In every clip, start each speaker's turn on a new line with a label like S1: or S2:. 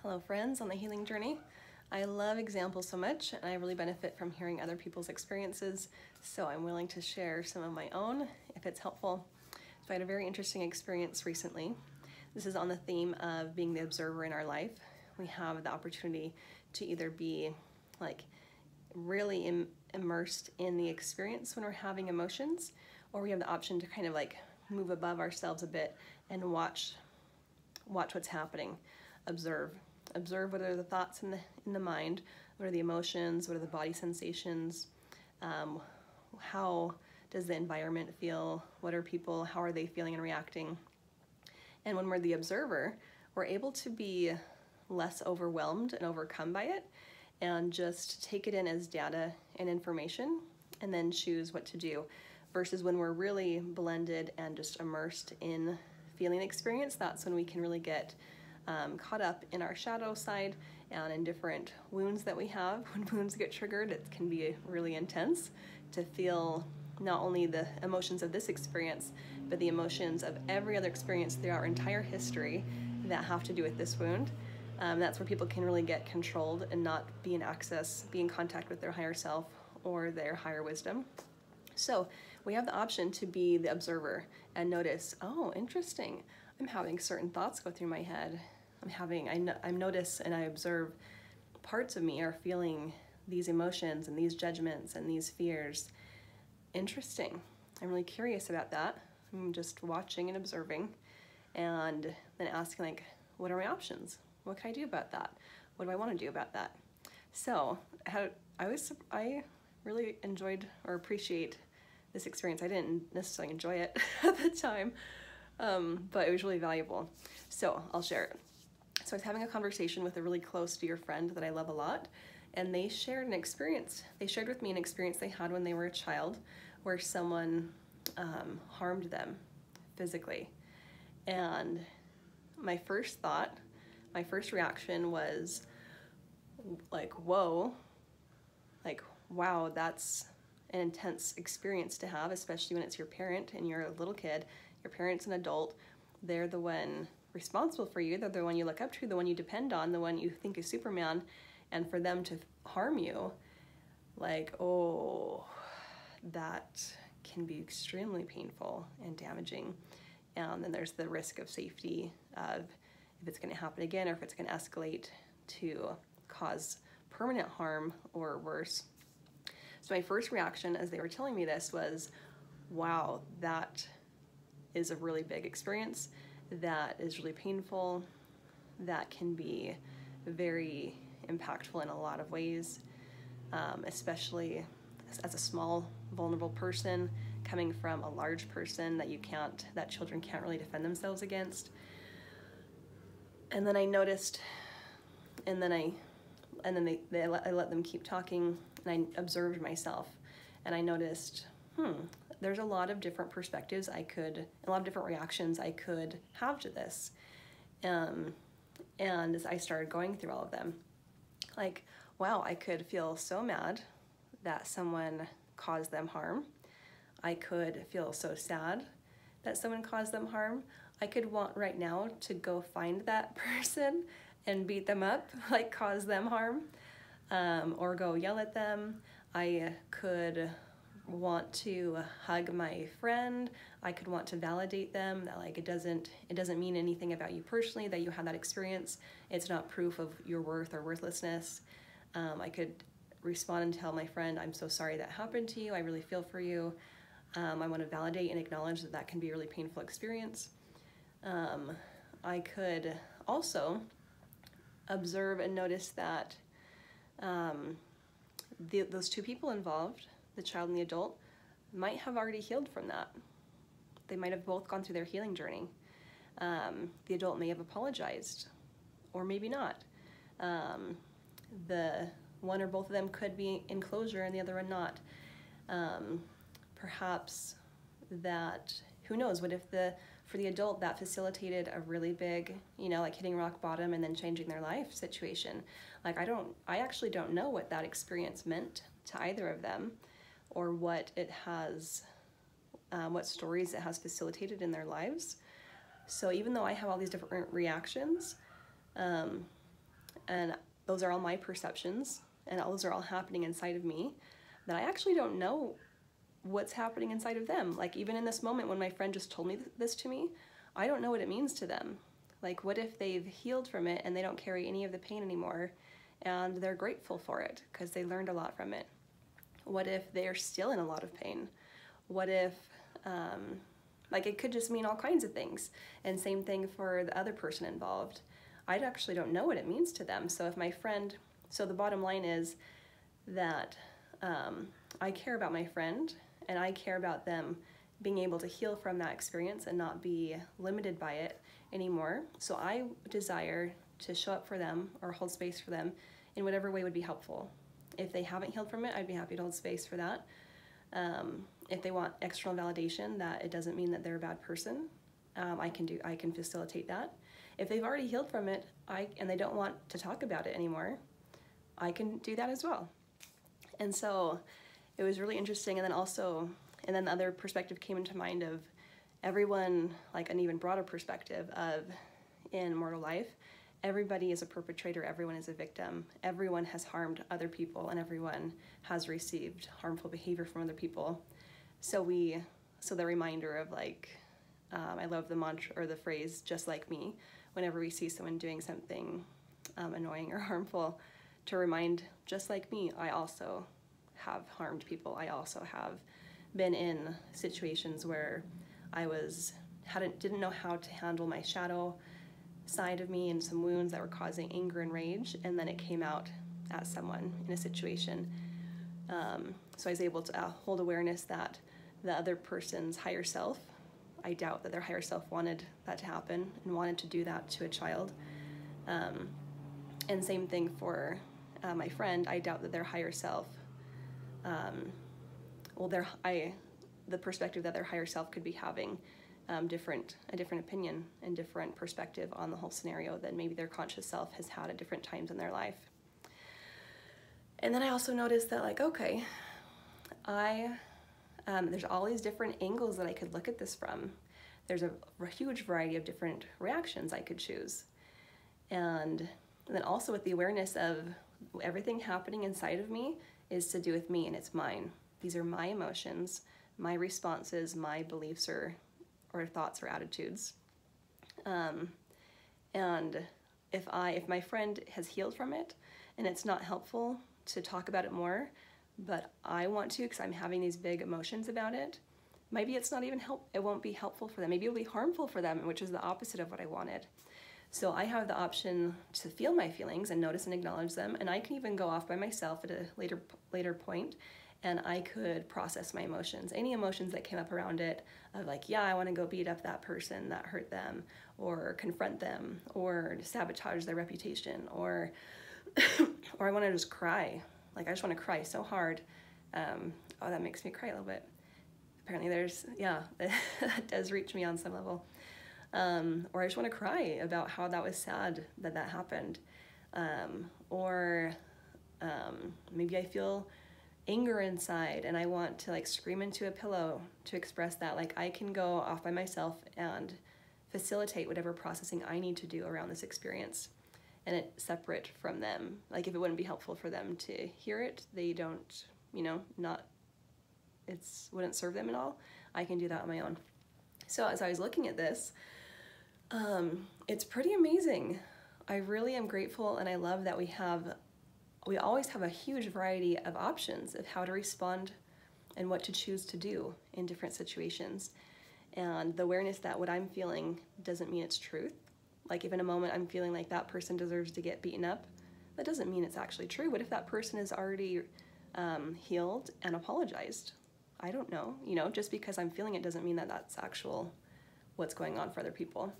S1: Hello friends on the healing journey. I love examples so much and I really benefit from hearing other people's experiences, so I'm willing to share some of my own if it's helpful. So I had a very interesting experience recently. This is on the theme of being the observer in our life. We have the opportunity to either be like really immersed in the experience when we're having emotions, or we have the option to kind of like move above ourselves a bit and watch what's happening. Observe what are the thoughts in the mind, what are the emotions, what are the body sensations, how does the environment feel, what are people, how are they feeling and reacting. And when we're the observer, we're able to be less overwhelmed and overcome by it and just take it in as data and information and then choose what to do, versus when we're really blended and just immersed in feeling the experience. That's when we can really get caught up in our shadow side and in different wounds that we have. When wounds get triggered, it can be really intense to feel not only the emotions of this experience, but the emotions of every other experience throughout our entire history that have to do with this wound. That's where people can really get controlled and not be in contact with their higher self or their higher wisdom. So we have the option to be the observer and notice, oh, interesting, I'm having certain thoughts go through my head. I notice and I observe parts of me are feeling these emotions and these judgments and these fears. Interesting. I'm really curious about that. I'm just watching and observing and then asking, like, what are my options? What can I do about that? What do I want to do about that? So I really enjoyed or appreciate this experience. I didn't necessarily enjoy it at the time, but it was really valuable. So I'll share it. So I was having a conversation with a really close dear friend that I love a lot, and they shared an experience. They shared with me an experience they had when they were a child where someone harmed them physically. And my first reaction was like, whoa, like, wow, that's an intense experience to have, especially when it's your parent and you're a little kid. Your parent's an adult. They're the one responsible for you. They're the one you look up to, the one you depend on, the one you think is Superman. And for them to harm you, like, oh, that can be extremely painful and damaging. And then there's the risk of safety of if it's going to happen again or if it's going to escalate to cause permanent harm or worse. So my first reaction as they were telling me this was, wow, that is a really big experience. That is really painful. That can be very impactful in a lot of ways, especially as a small, vulnerable person coming from a large person that children can't really defend themselves against. And then I noticed, I let them keep talking, and I observed myself, and I noticed, there's a lot of different perspectives a lot of different reactions I could have to this. And as I started going through all of them, like, wow, I could feel so mad that someone caused them harm. I could feel so sad that someone caused them harm. I could want right now to go find that person and beat them up, like cause them harm, or go yell at them. I could want to hug my friend. I could want to validate them that, like, it doesn't mean anything about you personally that you had that experience. It's not proof of your worth or worthlessness. I could respond and tell my friend, I'm so sorry that happened to you. I really feel for you. I want to validate and acknowledge that can be a really painful experience. I could also observe and notice that those two people involved, the child and the adult, might have already healed from that. They might have both gone through their healing journey. The adult may have apologized, or maybe not. The one or both of them could be in closure and the other one not. Perhaps that, who knows, what if for the adult that facilitated a really big, like hitting rock bottom and then changing their life situation. Like, I actually don't know what that experience meant to either of them, or what stories it has facilitated in their lives. So even though I have all these different reactions, and those are all my perceptions, and those are all happening inside of me, that I actually don't know what's happening inside of them. Like even in this moment when my friend just told me this to me, I don't know what it means to them. Like what if they've healed from it and they don't carry any of the pain anymore and they're grateful for it because they learned a lot from it? What if they're still in a lot of pain? What if, like it could just mean all kinds of things. And same thing for the other person involved. I actually don't know what it means to them. So if my friend, so the bottom line is that I care about my friend, and I care about them being able to heal from that experience and not be limited by it anymore. So I desire to show up for them or hold space for them in whatever way would be helpful. If they haven't healed from it, I'd be happy to hold space for that. If they want external validation that it doesn't mean that they're a bad person, I can facilitate that. If they've already healed from it, and they don't want to talk about it anymore, I can do that as well. And so it was really interesting. And then the other perspective came into mind of everyone, like an even broader perspective of in mortal life, everybody is a perpetrator, everyone is a victim, everyone has harmed other people, and everyone has received harmful behavior from other people. So the reminder of like, I love the mantra or the phrase, just like me, whenever we see someone doing something annoying or harmful, to remind, just like me, I also have harmed people. I also have been in situations where I didn't know how to handle my shadow side of me and some wounds that were causing anger and rage, and then it came out at someone in a situation. So I was able to hold awareness that the other person's higher self, I doubt that their higher self wanted that to happen and wanted to do that to a child. And same thing for my friend, I doubt that their higher self, the perspective that their higher self could be having a different opinion and different perspective on the whole scenario than maybe their conscious self has had at different times in their life. And then I also noticed that, like, okay, there's all these different angles that I could look at this from. There's a huge variety of different reactions I could choose. And then also with the awareness of everything happening inside of me is to do with me, and it's mine. These are my emotions, my responses, my beliefs or thoughts or attitudes. And if my friend has healed from it and it's not helpful to talk about it more, but I want to because I'm having these big emotions about it, maybe it's not even it won't be helpful for them. Maybe it'll be harmful for them, which is the opposite of what I wanted. So I have the option to feel my feelings and notice and acknowledge them, and I can even go off by myself at a later point, and I could process my emotions. Any emotions that came up around it of like, yeah, I want to go beat up that person that hurt them, or confront them, or sabotage their reputation, or or I want to just cry. Like I just want to cry so hard. Oh, that makes me cry a little bit. Apparently that does reach me on some level. Or I just want to cry about how that was sad that happened. Or maybe I feel anger inside and I want to like scream into a pillow to express that. Like I can go off by myself and facilitate whatever processing I need to do around this experience, and it's separate from them. Like if it wouldn't be helpful for them to hear it, they don't, wouldn't serve them at all, I can do that on my own. So as I was looking at this, it's pretty amazing. I really am grateful, and I love that we always have a huge variety of options of how to respond and what to choose to do in different situations. And the awareness that what I'm feeling doesn't mean it's truth. Like if in a moment I'm feeling like that person deserves to get beaten up, that doesn't mean it's actually true. What if that person is already healed and apologized? I don't know. Just because I'm feeling it doesn't mean that that's actual what's going on for other people.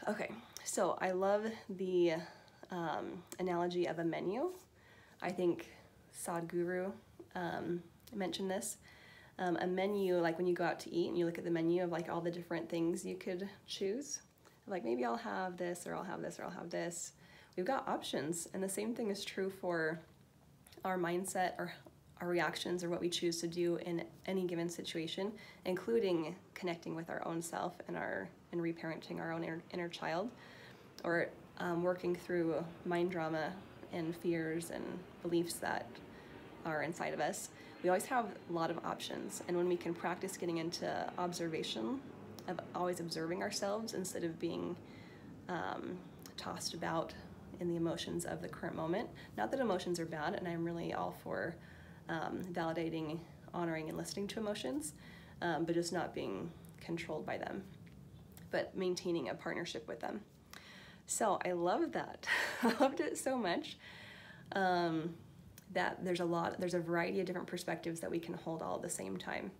S1: Okay, so I love the analogy of a menu. I think Sadhguru mentioned this. A menu, like when you go out to eat and you look at the menu of like all the different things you could choose. Like maybe I'll have this, or I'll have this, or I'll have this. We've got options, and the same thing is true for our mindset or our reactions or what we choose to do in any given situation, including connecting with our own self and reparenting our own inner child, or working through mind drama and fears and beliefs that are inside of us, we always have a lot of options. And when we can practice getting into observation, of always observing ourselves instead of being tossed about in the emotions of the current moment. Not that emotions are bad, and I'm really all for validating, honoring, and listening to emotions, but just not being controlled by them, but maintaining a partnership with them. So I love that. I loved it so much. That there's a variety of different perspectives that we can hold all at the same time.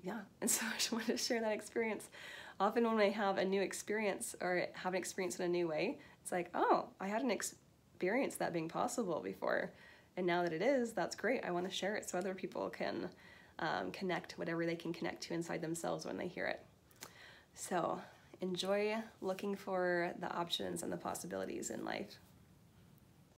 S1: Yeah, and so I just wanted to share that experience. Often when I have a new experience or have an experience in a new way, it's like, oh, I hadn't experienced that being possible before. And now that it is, that's great. I want to share it so other people can connect whatever they can connect to inside themselves when they hear it. So enjoy looking for the options and the possibilities in life.